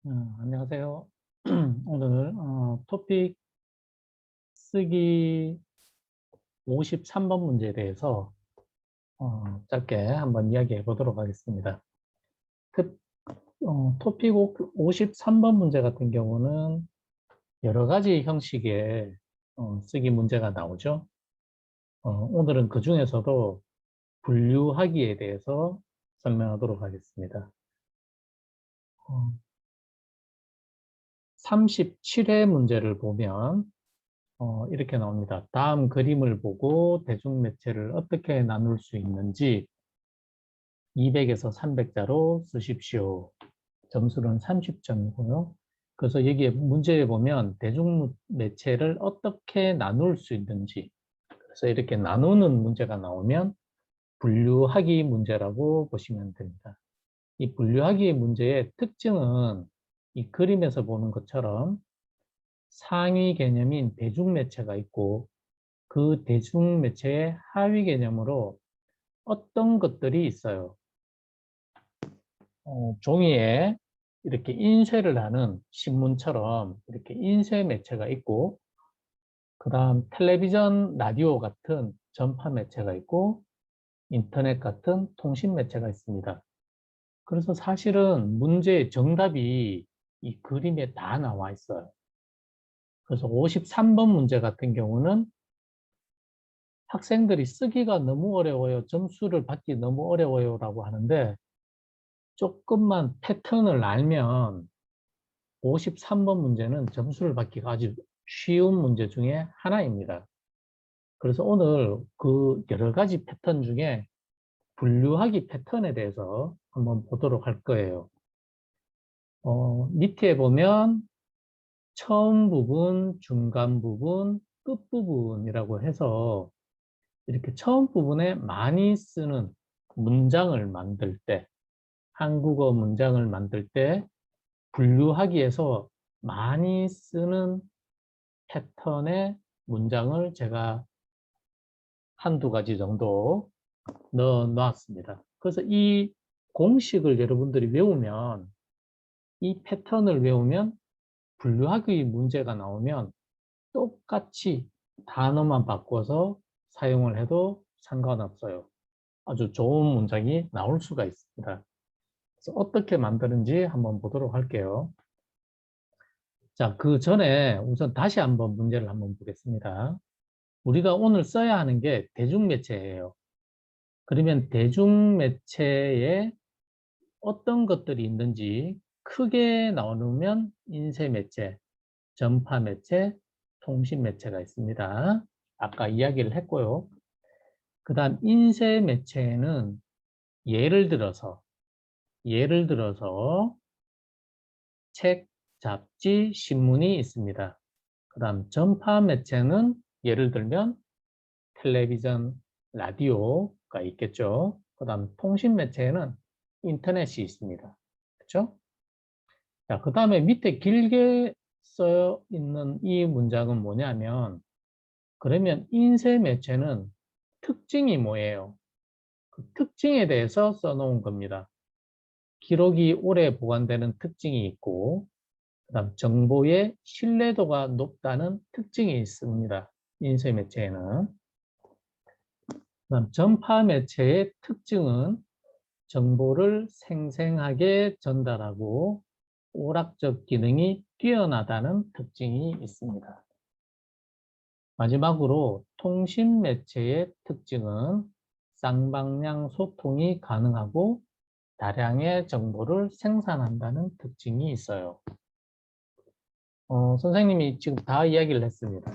안녕하세요. 오늘 토픽 쓰기 53번 문제에 대해서 짧게 한번 이야기해 보도록 하겠습니다. 그, 토픽 53번 문제 같은 경우는 여러 가지 형식의 쓰기 문제가 나오죠. 오늘은 그 중에서도 분류하기에 대해서 설명하도록 하겠습니다. 37회 문제를 보면 이렇게 나옵니다. 다음 그림을 보고 대중매체를 어떻게 나눌 수 있는지 200에서 300자로 쓰십시오. 점수는 30점이고요. 그래서 여기에 문제에 보면 대중매체를 어떻게 나눌 수 있는지, 그래서 이렇게 나누는 문제가 나오면 분류하기 문제라고 보시면 됩니다. 이 분류하기 문제의 특징은 이 그림에서 보는 것처럼 상위 개념인 대중매체가 있고 그 대중매체의 하위 개념으로 어떤 것들이 있어요. 종이에 이렇게 인쇄를 하는 신문처럼 이렇게 인쇄 매체가 있고, 그 다음 텔레비전, 라디오 같은 전파 매체가 있고, 인터넷 같은 통신 매체가 있습니다. 그래서 사실은 문제의 정답이 이 그림에 다 나와 있어요. 그래서 53번 문제 같은 경우는 학생들이 쓰기가 너무 어려워요, 점수를 받기 너무 어려워요 라고 하는데, 조금만 패턴을 알면 53번 문제는 점수를 받기가 아주 쉬운 문제 중에 하나입니다. 그래서 오늘 그 여러 가지 패턴 중에 분류하기 패턴에 대해서 한번 보도록 할 거예요. 밑에 보면 처음 부분, 중간 부분, 끝 부분이라고 해서 이렇게 처음 부분에 많이 쓰는 문장을 만들 때, 한국어 문장을 만들 때 분류하기에서 많이 쓰는 패턴의 문장을 제가 한두 가지 정도 넣어 놨습니다. 그래서 이 공식을 여러분들이 외우면, 이 패턴을 외우면 분류하기 문제가 나오면 똑같이 단어만 바꿔서 사용을 해도 상관없어요. 아주 좋은 문장이 나올 수가 있습니다. 그래서 어떻게 만드는지 한번 보도록 할게요. 자, 그 전에 우선 다시 한번 문제를 한번 보겠습니다. 우리가 오늘 써야 하는 게 대중매체예요. 그러면 대중매체에 어떤 것들이 있는지 크게 나누면 인쇄매체, 전파매체, 통신매체가 있습니다. 아까 이야기를 했고요. 그 다음 인쇄매체에는 예를 들어서 책, 잡지, 신문이 있습니다. 그 다음 전파매체는 예를 들면 텔레비전, 라디오가 있겠죠. 그 다음 통신 매체에는 인터넷이 있습니다. 그렇죠? 자, 그 다음에 밑에 길게 써 있는 이 문장은 뭐냐면, 그러면 인쇄 매체는 특징이 뭐예요? 그 특징에 대해서 써놓은 겁니다. 기록이 오래 보관되는 특징이 있고, 그 다음 정보의 신뢰도가 높다는 특징이 있습니다. 인쇄 매체에는. 그다음 전파 매체의 특징은 정보를 생생하게 전달하고 오락적 기능이 뛰어나다는 특징이 있습니다. 마지막으로 통신 매체의 특징은 쌍방향 소통이 가능하고 다량의 정보를 생산한다는 특징이 있어요. 선생님이 지금 다 이야기를 했습니다.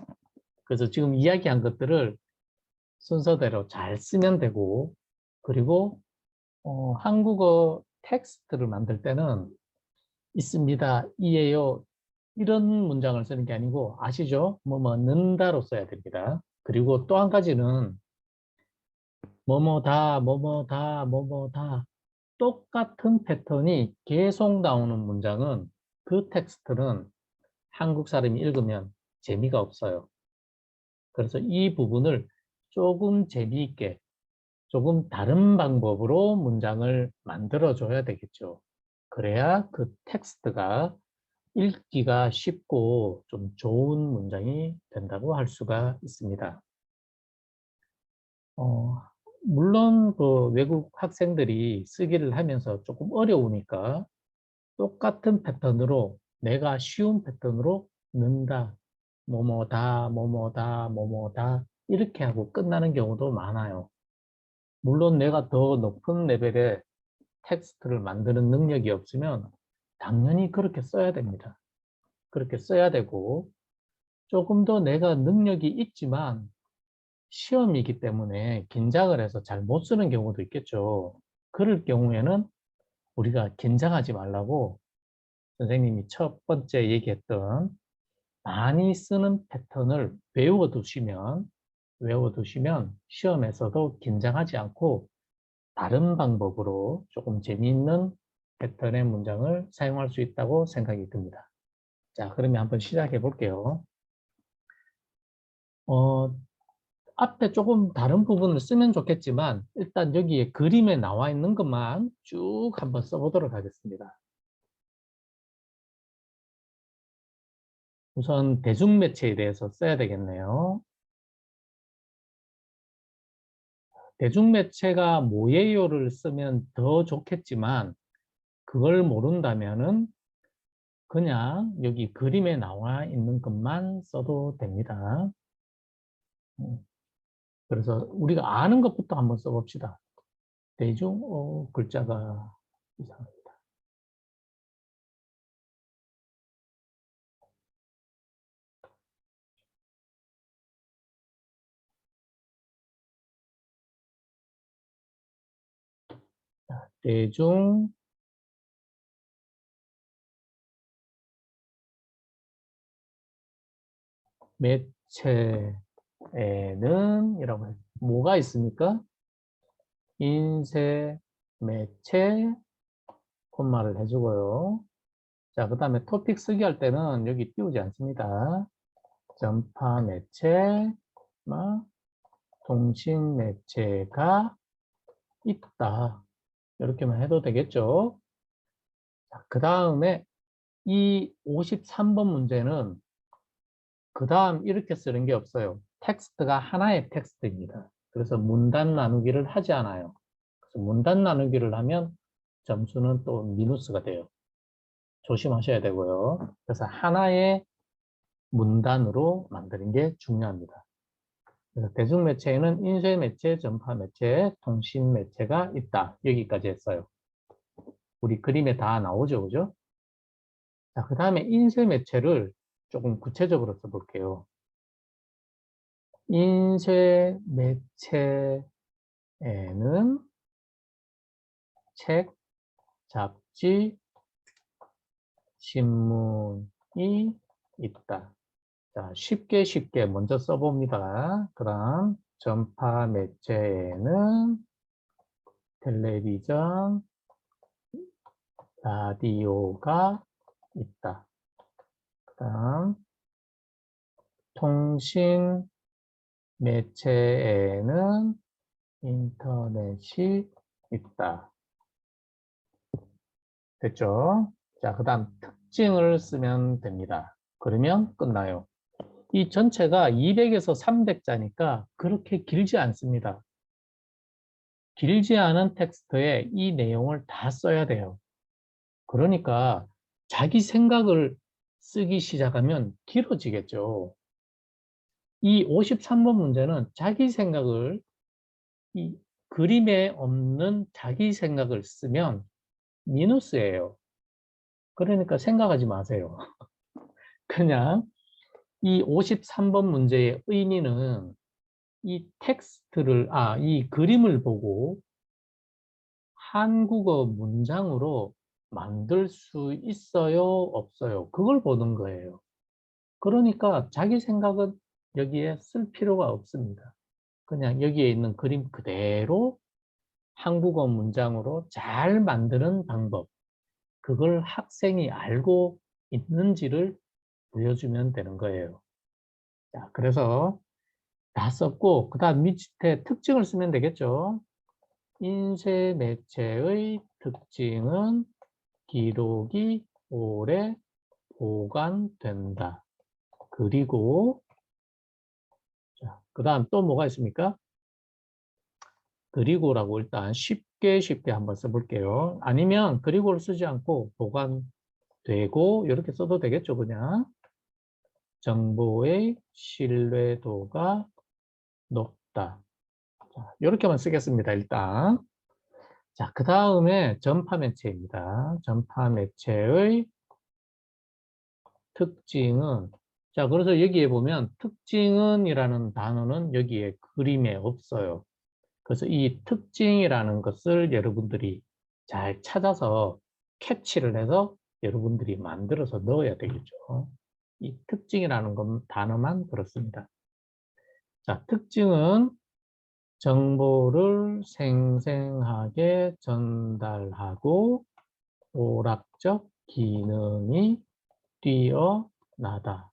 그래서 지금 이야기한 것들을 순서대로 잘 쓰면 되고, 그리고 한국어 텍스트를 만들 때는 있습니다, 이에요, 이런 문장을 쓰는 게 아니고, 아시죠? 는다로 써야 됩니다. 그리고 또 한 가지는 뭐뭐다, 뭐뭐다, 뭐뭐다 똑같은 패턴이 계속 나오는 문장은, 그 텍스트는 한국 사람이 읽으면 재미가 없어요. 그래서 이 부분을 조금 재미있게, 조금 다른 방법으로 문장을 만들어 줘야 되겠죠. 그래야 그 텍스트가 읽기가 쉽고 좀 좋은 문장이 된다고 할 수가 있습니다. 물론 그 외국 학생들이 쓰기를 하면서 조금 어려우니까 똑같은 패턴으로 내가 쉬운 패턴으로 넣는다, 뭐뭐다, 뭐뭐다, 뭐뭐다 이렇게 하고 끝나는 경우도 많아요. 물론 내가 더 높은 레벨의 텍스트를 만드는 능력이 없으면 당연히 그렇게 써야 됩니다. 그렇게 써야 되고 조금 더 내가 능력이 있지만 시험이기 때문에 긴장을 해서 잘 못 쓰는 경우도 있겠죠. 그럴 경우에는 우리가 긴장하지 말라고 선생님이 첫 번째 얘기했던 많이 쓰는 패턴을 외워두시면 시험에서도 긴장하지 않고 다른 방법으로 조금 재미있는 패턴의 문장을 사용할 수 있다고 생각이 듭니다. 자, 그러면 한번 시작해 볼게요. 앞에 조금 다른 부분을 쓰면 좋겠지만 일단 여기에 그림에 나와 있는 것만 쭉 한번 써보도록 하겠습니다. 우선 대중매체에 대해서 써야 되겠네요. 대중매체가 뭐예요를 쓰면 더 좋겠지만 그걸 모른다면은 그냥 여기 그림에 나와 있는 것만 써도 됩니다. 그래서 우리가 아는 것부터 한번 써봅시다. 대중, 글자가 이상합니다. 대중, 매체에는 이라고 해요. 뭐가 있습니까? 인쇄, 매체, 콤마를 해주고요. 자, 그 다음에 토픽 쓰기 할 때는 여기 띄우지 않습니다. 전파 매체, 통신 매체가 있다. 이렇게만 해도 되겠죠. 그 다음에 이 53번 문제는 그 다음 이렇게 쓰는 게 없어요. 텍스트가 하나의 텍스트입니다. 그래서 문단 나누기를 하지 않아요. 그래서 문단 나누기를 하면 점수는 또 미누스가 돼요. 조심하셔야 되고요. 그래서 하나의 문단으로 만드는 게 중요합니다. 그래서 대중매체에는 인쇄매체, 전파매체, 통신매체가 있다. 여기까지 했어요. 우리 그림에 다 나오죠, 그죠? 자, 그 다음에 인쇄매체를 조금 구체적으로 써볼게요. 인쇄매체에는 책, 잡지, 신문이 있다. 자, 쉽게 먼저 써봅니다. 그럼 전파 매체에는 텔레비전, 라디오가 있다. 그다음 통신 매체에는 인터넷이 있다. 됐죠? 자, 그다음 특징을 쓰면 됩니다. 그러면 끝나요. 이 전체가 200에서 300자니까 그렇게 길지 않습니다. 길지 않은 텍스트에 이 내용을 다 써야 돼요. 그러니까 자기 생각을 쓰기 시작하면 길어지겠죠. 이 53번 문제는 자기 생각을 이 그림에 없는 자기 생각을 쓰면 미누스예요. 그러니까 생각하지 마세요. 그냥 이 53번 문제의 의미는 이 텍스트를, 이 그림을 보고 한국어 문장으로 만들 수 있어요, 없어요? 그걸 보는 거예요. 그러니까 자기 생각은 여기에 쓸 필요가 없습니다. 그냥 여기에 있는 그림 그대로 한국어 문장으로 잘 만드는 방법, 그걸 학생이 알고 있는지를 보여주면 되는 거예요. 자, 그래서 다 썼고, 그 다음 밑에 특징을 쓰면 되겠죠. 인쇄 매체의 특징은 기록이 오래 보관된다. 그리고 그 다음 또 뭐가 있습니까? 그리고라고 일단 쉽게 한번 써볼게요. 아니면 그리고를 쓰지 않고 보관되고 이렇게 써도 되겠죠, 그냥. 정보의 신뢰도가 높다. 자, 이렇게만 쓰겠습니다, 일단. 자, 그 다음에 전파 매체입니다. 전파 매체의 특징은, 자, 그래서 여기에 보면 특징은 이라는 단어는 여기에 그림에 없어요. 그래서 이 특징이라는 것을 여러분들이 잘 찾아서 캐치를 해서 여러분들이 만들어서 넣어야 되겠죠. 이 특징이라는 단어만 그렇습니다. 자, 특징은 정보를 생생하게 전달하고 오락적 기능이 뛰어나다.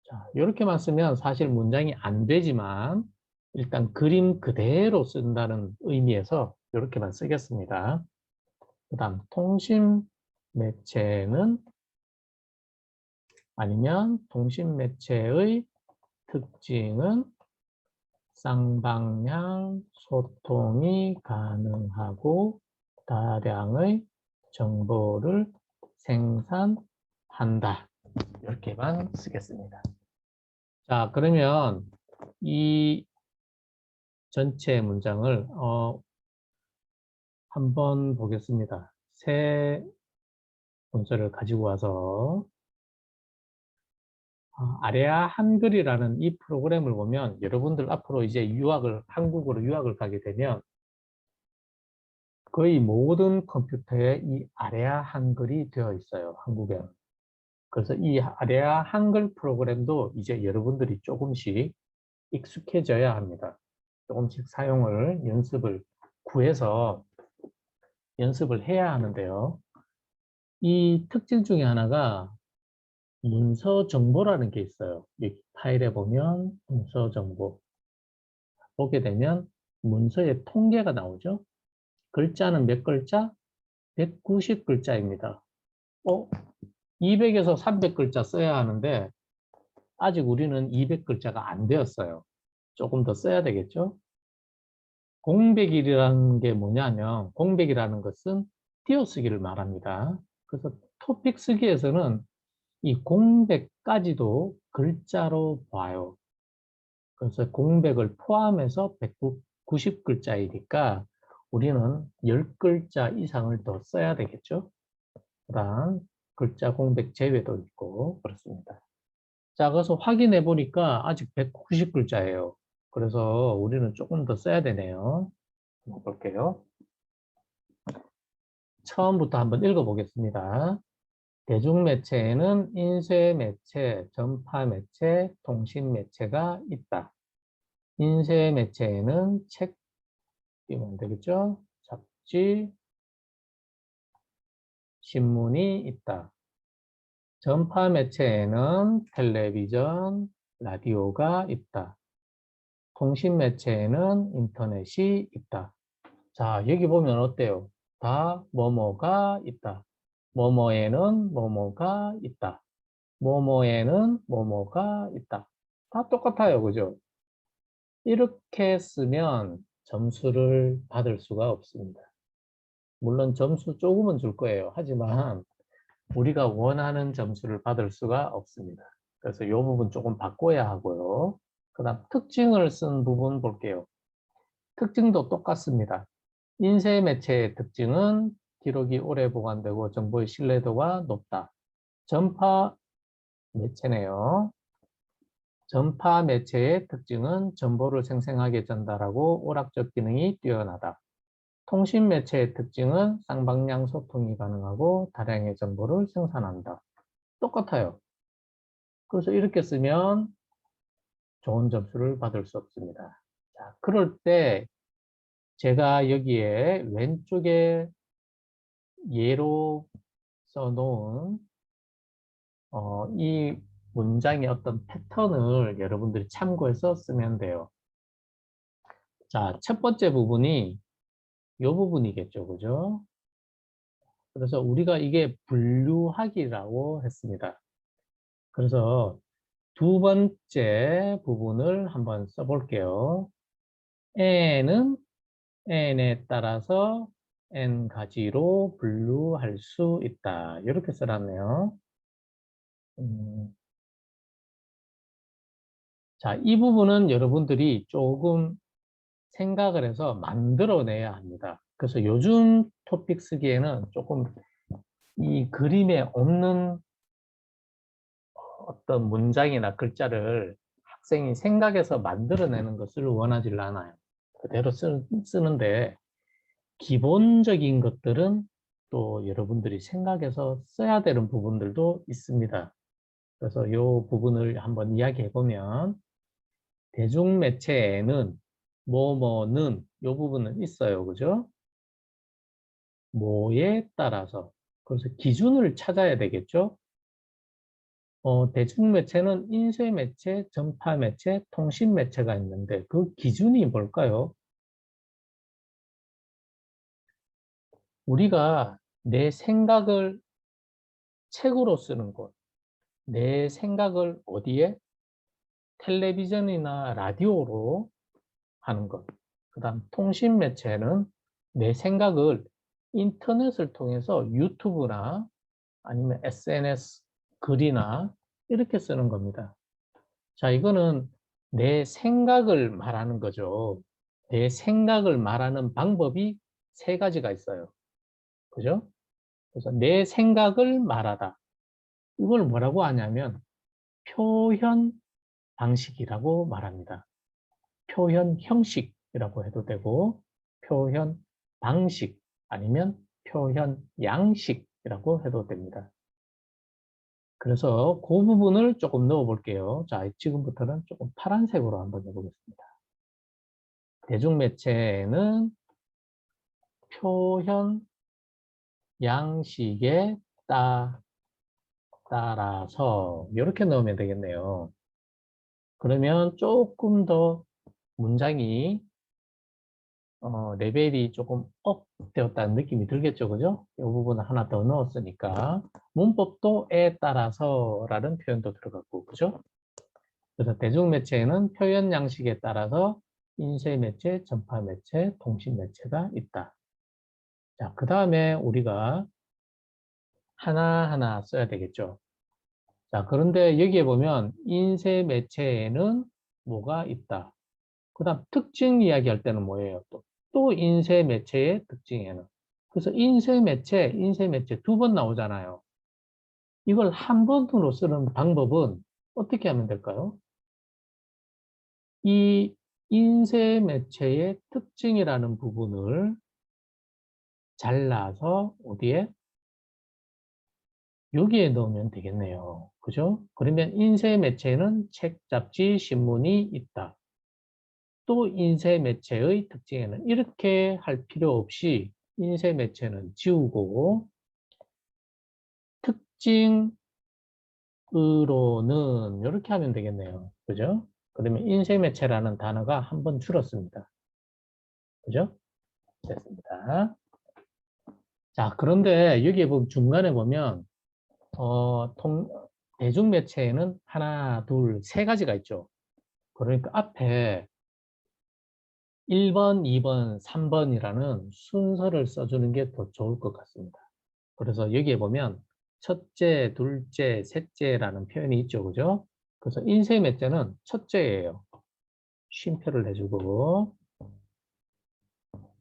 자, 이렇게만 쓰면 사실 문장이 안 되지만 일단 그림 그대로 쓴다는 의미에서 이렇게만 쓰겠습니다. 그 다음 통신 매체는 아니면 통신 매체의 특징은 쌍방향 소통이 가능하고 다량의 정보를 생산한다. 이렇게만 쓰겠습니다. 자, 그러면 이 전체 문장을 한번 보겠습니다. 새 문서를 가지고 와서 아레아 한글이라는 이 프로그램을 보면 여러분들 앞으로 이제 한국으로 유학을 가게 되면 거의 모든 컴퓨터에 이 아레아 한글이 되어 있어요. 한국에는. 그래서 이 아레아 한글 프로그램도 이제 여러분들이 조금씩 익숙해져야 합니다. 조금씩 사용을 연습을 구해서 연습을 해야 하는데요. 이 특징 중에 하나가 문서 정보라는 게 있어요. 이 파일에 보면 문서 정보 보게 되면 문서의 통계가 나오죠. 글자는 몇 글자? 190글자입니다. 200에서 300글자 써야 하는데 아직 우리는 200글자가 안 되었어요. 조금 더 써야 되겠죠? 공백이라는 게 뭐냐면 공백이라는 것은 띄어쓰기를 말합니다. 그래서 토픽 쓰기에서는 이 공백까지도 글자로 봐요. 그래서 공백을 포함해서 190글자이니까 우리는 10글자 이상을 더 써야 되겠죠? 그다음 글자 공백 제외도 있고 그렇습니다. 자, 그래서 확인해 보니까 아직 190글자예요. 그래서 우리는 조금 더 써야 되네요. 한번 볼게요. 처음부터 한번 읽어보겠습니다. 대중매체에는 인쇄매체, 전파매체, 통신매체가 있다. 인쇄매체에는 책, 띄우면 되겠죠? 잡지, 신문이 있다. 전파매체에는 텔레비전, 라디오가 있다. 통신매체에는 인터넷이 있다. 자, 여기 보면 어때요? 다 뭐뭐가 있다. 뭐뭐에는 뭐뭐가 있다. 뭐뭐에는 뭐뭐가 있다. 다 똑같아요. 그죠? 이렇게 쓰면 점수를 받을 수가 없습니다. 물론 점수 조금은 줄 거예요. 하지만 우리가 원하는 점수를 받을 수가 없습니다. 그래서 이 부분 조금 바꿔야 하고요. 그 다음 특징을 쓴 부분 볼게요. 특징도 똑같습니다. 인쇄 매체의 특징은 기록이 오래 보관되고 정보의 신뢰도가 높다. 전파 매체네요. 전파 매체의 특징은 정보를 생생하게 전달하고 오락적 기능이 뛰어나다. 통신 매체의 특징은 쌍방향 소통이 가능하고 다량의 정보를 생산한다. 똑같아요. 그래서 이렇게 쓰면 좋은 점수를 받을 수 없습니다. 자, 그럴 때 제가 여기에 왼쪽에 예로 써놓은 이 문장의 어떤 패턴을 여러분들이 참고해서 쓰면 돼요. 자, 첫 번째 부분이 이 부분이겠죠, 그죠? 그래서 우리가 이게 분류하기라고 했습니다. 그래서 두 번째 부분을 한번 써볼게요. n은 n에 따라서 n 가지로 분류할 수 있다. 이렇게 써놨네요. 자, 이 부분은 여러분들이 조금 생각을 해서 만들어내야 합니다. 그래서 요즘 토픽 쓰기에는 조금 이 그림에 없는 어떤 문장이나 글자를 학생이 생각해서 만들어내는 것을 원하지 않아요. 그대로 쓰는데 기본적인 것들은 또 여러분들이 생각해서 써야 되는 부분들도 있습니다. 그래서 이 부분을 한번 이야기해 보면 대중매체에는 뭐뭐는 이 부분은 있어요. 그죠? 뭐에 따라서. 그래서 기준을 찾아야 되겠죠? 대중매체는 인쇄매체, 전파매체, 통신매체가 있는데 그 기준이 뭘까요? 우리가 내 생각을 책으로 쓰는 것, 내 생각을 어디에? 텔레비전이나 라디오로 하는 것. 그 다음 통신매체는 내 생각을 인터넷을 통해서 유튜브나 아니면 SNS 글이나 이렇게 쓰는 겁니다. 자, 이거는 내 생각을 말하는 거죠. 내 생각을 말하는 방법이 세 가지가 있어요. 그죠? 그래서 내 생각을 말하다. 이걸 뭐라고 하냐면 표현 방식이라고 말합니다. 표현 형식이라고 해도 되고 표현 방식 아니면 표현 양식이라고 해도 됩니다. 그래서 그 부분을 조금 넣어 볼게요. 자, 지금부터는 조금 파란색으로 한번 해보겠습니다. 대중매체는 표현 양식에 따라서 이렇게 넣으면 되겠네요. 그러면 조금 더 문장이 레벨이 조금 업 되었다는 느낌이 들겠죠, 그죠? 이 부분을 하나 더 넣었으니까 문법도 에 따라서라는 표현도 들어갔고, 그죠? 그래서 대중매체에는 표현 양식에 따라서 인쇄매체, 전파매체, 통신매체가 있다. 자, 그 다음에 우리가 하나하나 써야 되겠죠. 자, 그런데 여기에 보면 인쇄매체에는 뭐가 있다. 그 다음 특징 이야기할 때는 뭐예요? 또 인쇄매체의 특징에는. 그래서 인쇄매체 두 번 나오잖아요. 이걸 한 번으로 쓰는 방법은 어떻게 하면 될까요? 이 인쇄매체의 특징이라는 부분을 잘라서 어디에? 여기에 넣으면 되겠네요. 그죠? 그러면 인쇄매체에는 책, 잡지, 신문이 있다. 또 인쇄매체의 특징에는 이렇게 할 필요 없이 인쇄매체는 지우고 특징으로는 이렇게 하면 되겠네요. 그죠? 그러면 인쇄매체라는 단어가 한 번 줄었습니다. 그죠? 됐습니다. 자, 그런데 여기에 보면 중간에 보면 어, 대중매체에는 하나, 둘, 세 가지가 있죠. 그러니까 앞에 1번, 2번, 3번이라는 순서를 써주는 게 더 좋을 것 같습니다. 그래서 여기에 보면 첫째, 둘째, 셋째라는 표현이 있죠. 그죠? 그래서 인쇄매체는 첫째예요. 쉼표를 내주고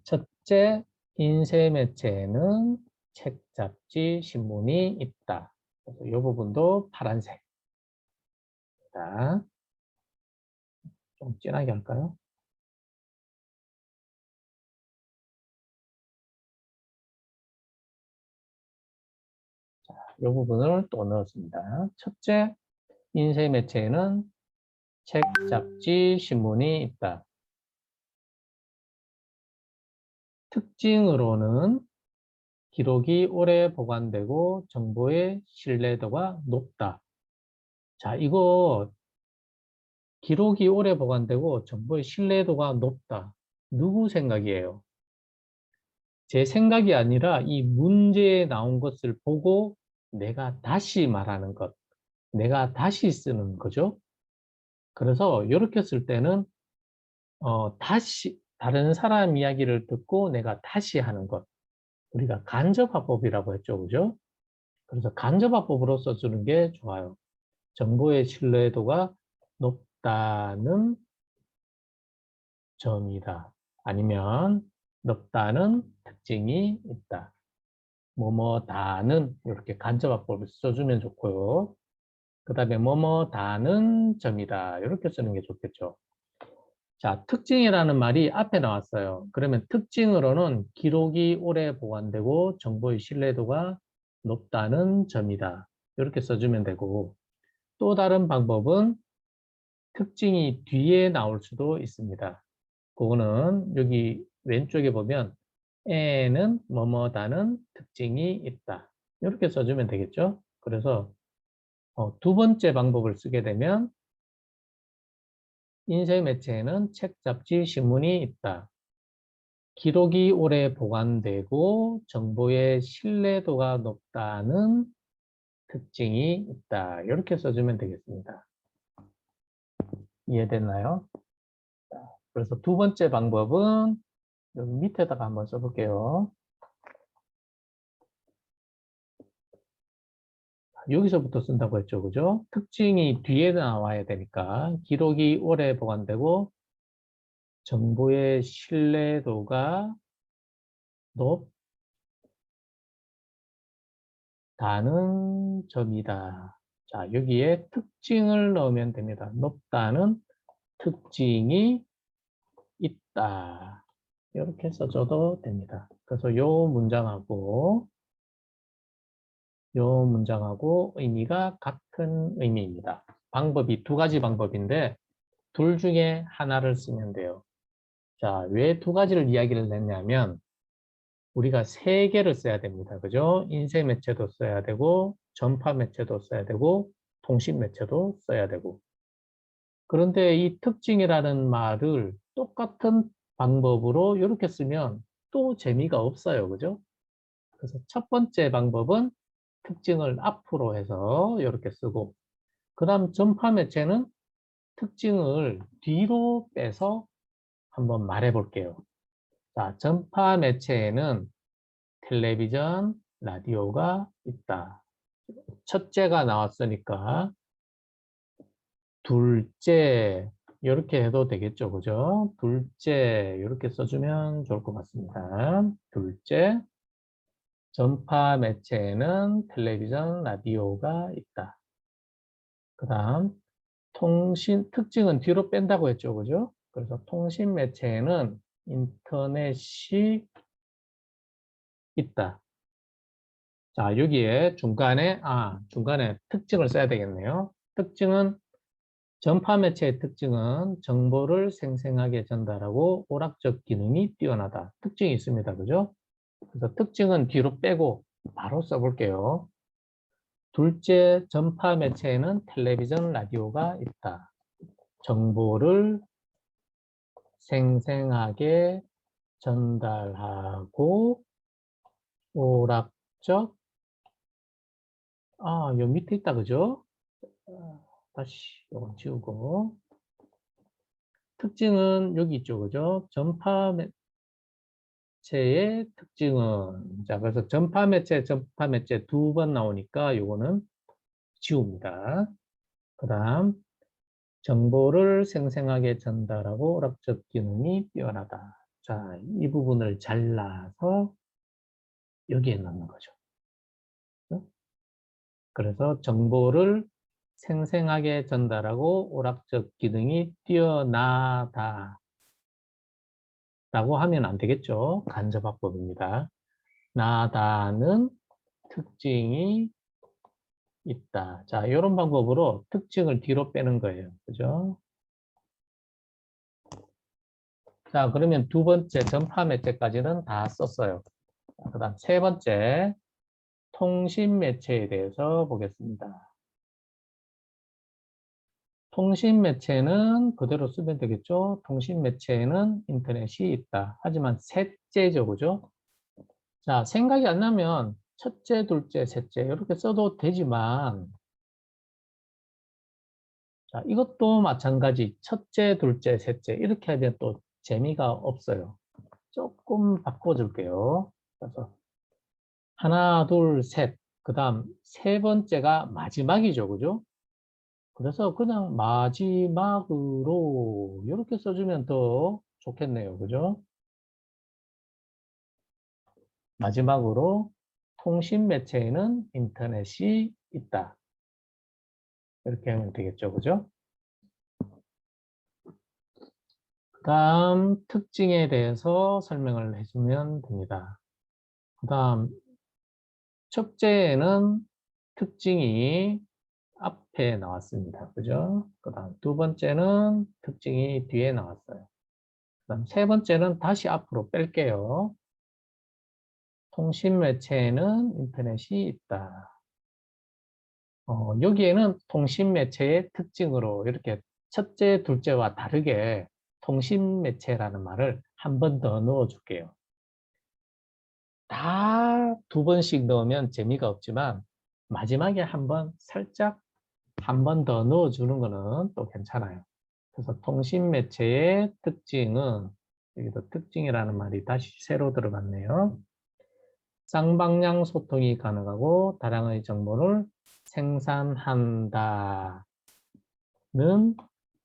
첫째 인쇄매체에는 책, 잡지, 신문이 있다. 그래서 이 부분도 파란색. 자, 좀 진하게 할까요? 이 부분을 또 넣었습니다. 첫째, 인쇄 매체에는 책, 잡지, 신문이 있다. 특징으로는 기록이 오래 보관되고 정보의 신뢰도가 높다. 자, 이거 기록이 오래 보관되고 정보의 신뢰도가 높다. 누구 생각이에요? 제 생각이 아니라 이 문제에 나온 것을 보고 내가 다시 말하는 것, 내가 다시 쓰는 거죠. 그래서 이렇게 쓸 때는 다시 다른 사람 이야기를 듣고 내가 다시 하는 것. 우리가 간접화법이라고 했죠. 그죠? 그래서 간접화법으로 써주는 게 좋아요. 정보의 신뢰도가 높다는 점이다. 아니면 높다는 특징이 있다. 뭐뭐다는 이렇게 간접화법을 써주면 좋고요. 그 다음에 뭐뭐다는 점이다. 이렇게 쓰는 게 좋겠죠. 자, 특징이라는 말이 앞에 나왔어요. 그러면 특징으로는 기록이 오래 보관되고 정보의 신뢰도가 높다는 점이다. 이렇게 써주면 되고, 또 다른 방법은 특징이 뒤에 나올 수도 있습니다. 그거는 여기 왼쪽에 보면 에는 뭐뭐다는 특징이 있다. 이렇게 써주면 되겠죠. 그래서 두 번째 방법을 쓰게 되면 인쇄 매체에는 책, 잡지, 신문이 있다. 기록이 오래 보관되고 정보의 신뢰도가 높다는 특징이 있다. 이렇게 써주면 되겠습니다. 이해됐나요? 그래서 두 번째 방법은 여기 밑에다가 한번 써볼게요. 여기서부터 쓴다고 했죠. 그죠? 특징이 뒤에 나와야 되니까 기록이 오래 보관되고 정보의 신뢰도가 높다는 점이다. 자, 여기에 특징을 넣으면 됩니다. 높다는 특징이 있다. 이렇게 써줘도 됩니다. 그래서 요 문장하고 의미가 같은 의미입니다. 방법이 두 가지 방법인데 둘 중에 하나를 쓰면 돼요. 자, 왜 두 가지를 이야기를 했냐면 우리가 세 개를 써야 됩니다. 그죠? 인쇄 매체도 써야 되고 전파 매체도 써야 되고 통신 매체도 써야 되고 그런데 이 특징이라는 말을 똑같은 방법으로 이렇게 쓰면 또 재미가 없어요. 그죠? 그래서 첫 번째 방법은 특징을 앞으로 해서 이렇게 쓰고 그 다음 전파 매체는 특징을 뒤로 빼서 한번 말해 볼게요. 자, 전파 매체에는 텔레비전, 라디오가 있다. 첫째가 나왔으니까 둘째 이렇게 해도 되겠죠. 그죠? 둘째 이렇게 써주면 좋을 것 같습니다. 둘째, 전파 매체에는 텔레비전, 라디오가 있다. 그 다음 통신 특징은 뒤로 뺀다고 했죠. 그죠? 그래서 통신 매체에는 인터넷이 있다. 자, 여기에 중간에 특징을 써야 되겠네요. 특징은 전파 매체의 특징은 정보를 생생하게 전달하고 오락적 기능이 뛰어나다. 특징이 있습니다. 그죠? 그래서 특징은 뒤로 빼고 바로 써볼게요. 둘째, 전파 매체에는 텔레비전, 라디오가 있다. 정보를 생생하게 전달하고 오락적 요 밑에 있다. 그죠? 다시 이건 지우고 특징은 여기 있죠. 그죠? 전파 매체의 특징은 자 그래서 전파 매체 두 번 나오니까 요거는 지웁니다. 그 다음 정보를 생생하게 전달하고 오락적 기능이 뛰어나다. 자, 이 부분을 잘라서 여기에 넣는 거죠. 그래서 정보를 생생하게 전달하고 오락적 기능이 뛰어나다 라고 하면 안 되겠죠. 간접화법입니다. 나다는 특징이 있다. 자, 이런 방법으로 특징을 뒤로 빼는 거예요. 그죠? 자, 그러면 두 번째 전파 매체까지는 다 썼어요. 그 다음 세 번째 통신 매체에 대해서 보겠습니다. 통신 매체는 그대로 쓰면 되겠죠. 통신 매체에는 인터넷이 있다. 하지만 셋째죠. 그죠? 자, 생각이 안 나면 첫째, 둘째, 셋째 이렇게 써도 되지만 자, 이것도 마찬가지 첫째, 둘째, 셋째 이렇게 하면 또 재미가 없어요. 조금 바꿔줄게요. 그래서 하나, 둘, 셋. 그 다음 세 번째가 마지막이죠. 그죠? 그래서 그냥 마지막으로 이렇게 써주면 더 좋겠네요. 그죠? 마지막으로 통신 매체에는 인터넷이 있다. 이렇게 하면 되겠죠. 그죠? 그 다음 특징에 대해서 설명을 해주면 됩니다. 그 다음 첫째에는 특징이 앞에 나왔습니다. 그죠? 그 다음 두 번째는 특징이 뒤에 나왔어요. 그 다음 세 번째는 다시 앞으로 뺄게요. 통신 매체에는 인터넷이 있다. 여기에는 통신 매체의 특징으로 이렇게 첫째, 둘째와 다르게 통신 매체라는 말을 한 번 더 넣어줄게요. 다 두 번씩 넣으면 재미가 없지만 마지막에 한 번 살짝 한 번 더 넣어주는 거는 또 괜찮아요. 그래서 통신 매체의 특징은 여기도 특징이라는 말이 다시 새로 들어갔네요. 쌍방향 소통이 가능하고 다량의 정보를 생산한다는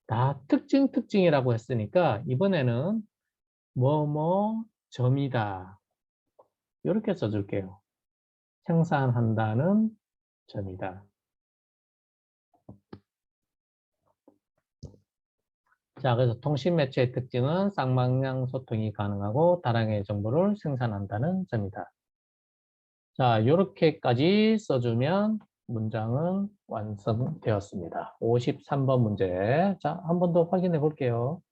다 특징이라고 했으니까 이번에는 뭐뭐 점이다. 이렇게 써줄게요. 생산한다는 점이다. 자, 그래서 통신 매체의 특징은 쌍방향 소통이 가능하고 다량의 정보를 생산한다는 점이다. 자, 이렇게까지 써주면 문장은 완성되었습니다. 53번 문제. 자, 한 번 더 확인해 볼게요.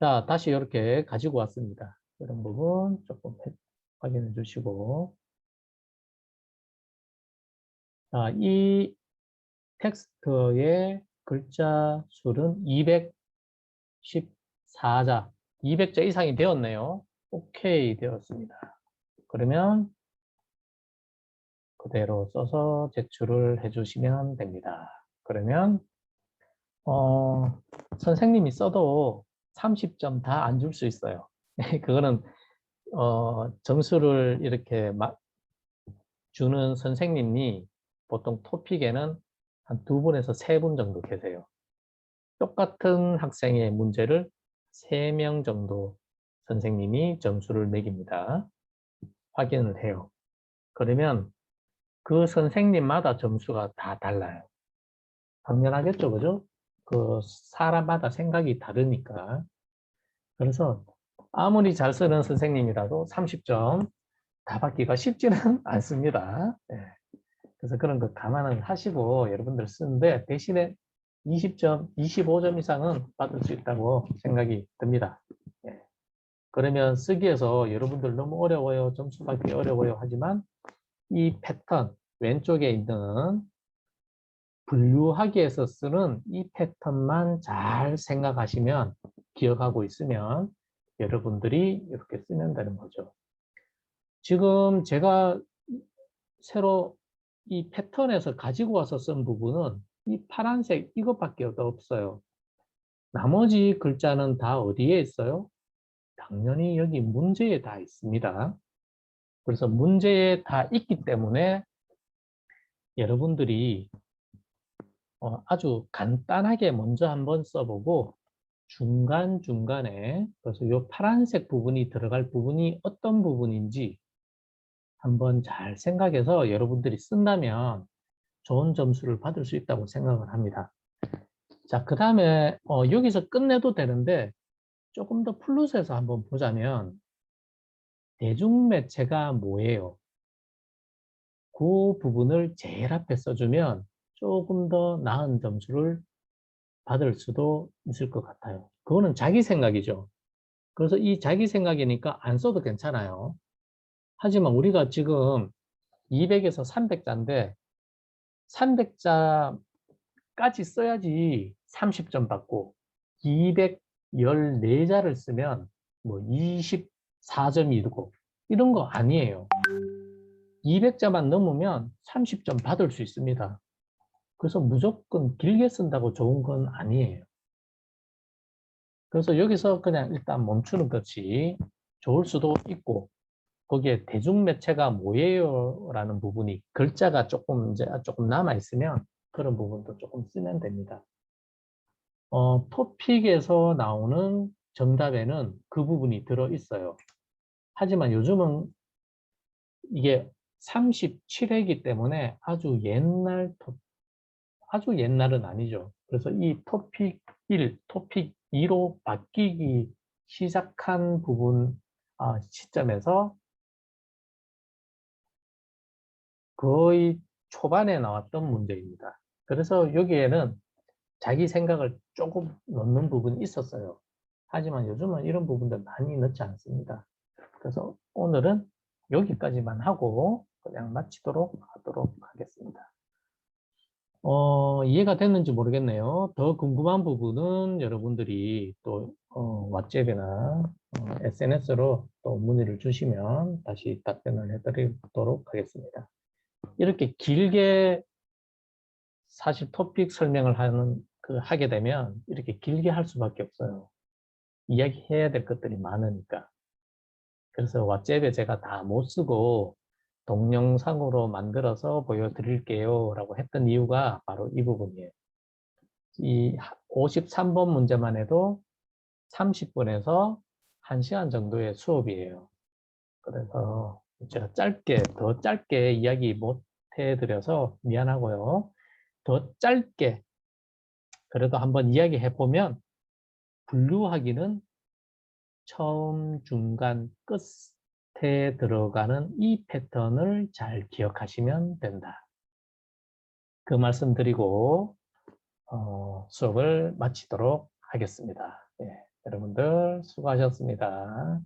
자, 다시 이렇게 가지고 왔습니다. 이런 부분 조금 확인해 주시고. 자, 이 텍스트의 글자 수는 214자, 200자 이상이 되었네요. 오케이 되었습니다. 그러면 그대로 써서 제출을 해주시면 됩니다. 그러면 선생님이 써도 30점 다 안 줄 수 있어요. 그거는 점수를 이렇게 주는 선생님이 보통 토픽에는 한 두 분에서 세 분 정도 계세요. 똑같은 학생의 문제를 3명 정도 선생님이 점수를 매깁니다. 확인을 해요. 그러면 그 선생님마다 점수가 다 달라요. 당연하겠죠, 그죠? 그 사람마다 생각이 다르니까. 그래서 아무리 잘 쓰는 선생님이라도 30점 다 받기가 쉽지는 않습니다. 네. 그래서 그런 거 감안을 하시고 여러분들 쓰는데 대신에 20점, 25점 이상은 받을 수 있다고 생각이 듭니다. 네. 그러면 쓰기에서 여러분들 너무 어려워요, 점수 받기 어려워요 하지만 이 패턴, 왼쪽에 있는 분류하기에서 쓰는 이 패턴만 잘 생각하시면, 기억하고 있으면 여러분들이 이렇게 쓰면 되는 거죠. 지금 제가 새로 이 패턴에서 가지고 와서 쓴 부분은 이 파란색 이것밖에 없어요. 나머지 글자는 다 어디에 있어요? 당연히 여기 문제에 다 있습니다. 그래서 문제에 다 있기 때문에 여러분들이 아주 간단하게 먼저 한번 써보고 중간중간에 그래서 이 파란색 부분이 들어갈 부분이 어떤 부분인지 한번 잘 생각해서 여러분들이 쓴다면 좋은 점수를 받을 수 있다고 생각을 합니다. 자, 그 다음에 여기서 끝내도 되는데 조금 더 플러스해서 한번 보자면 대중매체가 뭐예요? 그 부분을 제일 앞에 써주면 조금 더 나은 점수를 받을 수도 있을 것 같아요. 그거는 자기 생각이죠. 그래서 이 자기 생각이니까 안 써도 괜찮아요. 하지만 우리가 지금 200에서 300자인데 300자까지 써야지 30점 받고 214자를 쓰면 뭐 24점이고 이런 거 아니에요. 200자만 넘으면 30점 받을 수 있습니다. 그래서 무조건 길게 쓴다고 좋은 건 아니에요. 그래서 여기서 그냥 일단 멈추는 것이 좋을 수도 있고, 거기에 대중매체가 뭐예요? 라는 부분이 글자가 조금 남아있으면 그런 부분도 조금 쓰면 됩니다. 토픽에서 나오는 정답에는 그 부분이 들어있어요. 하지만 요즘은 이게 37회이기 때문에 아주 옛날은 아니죠. 그래서 이 토픽 1, 토픽 2로 바뀌기 시작한 부분, 시점에서 거의 초반에 나왔던 문제입니다. 그래서 여기에는 자기 생각을 조금 넣는 부분이 있었어요. 하지만 요즘은 이런 부분들 많이 넣지 않습니다. 그래서 오늘은 여기까지만 하고 그냥 마치도록 하도록 하겠습니다. 이해가 됐는지 모르겠네요. 더 궁금한 부분은 여러분들이 또 왓츠앱이나 SNS로 또 문의를 주시면 다시 답변을 해드리도록 하겠습니다. 이렇게 길게 사실 토픽 설명을 하게 되면 이렇게 길게 할 수밖에 없어요. 이야기해야 될 것들이 많으니까. 그래서 왓츠앱에 제가 다 못 쓰고 동영상으로 만들어서 보여드릴게요 라고 했던 이유가 바로 이 부분이에요. 이 53번 문제만 해도 30분에서 1시간 정도의 수업이에요. 그래서 제가 더 짧게 이야기 못 해드려서 미안하고요. 더 짧게 그래도 한번 이야기해 보면 분류하기는 처음, 중간, 끝에 들어가는 이 패턴을 잘 기억하시면 된다. 그 말씀 드리고 수업을 마치도록 하겠습니다. 예, 여러분들 수고하셨습니다.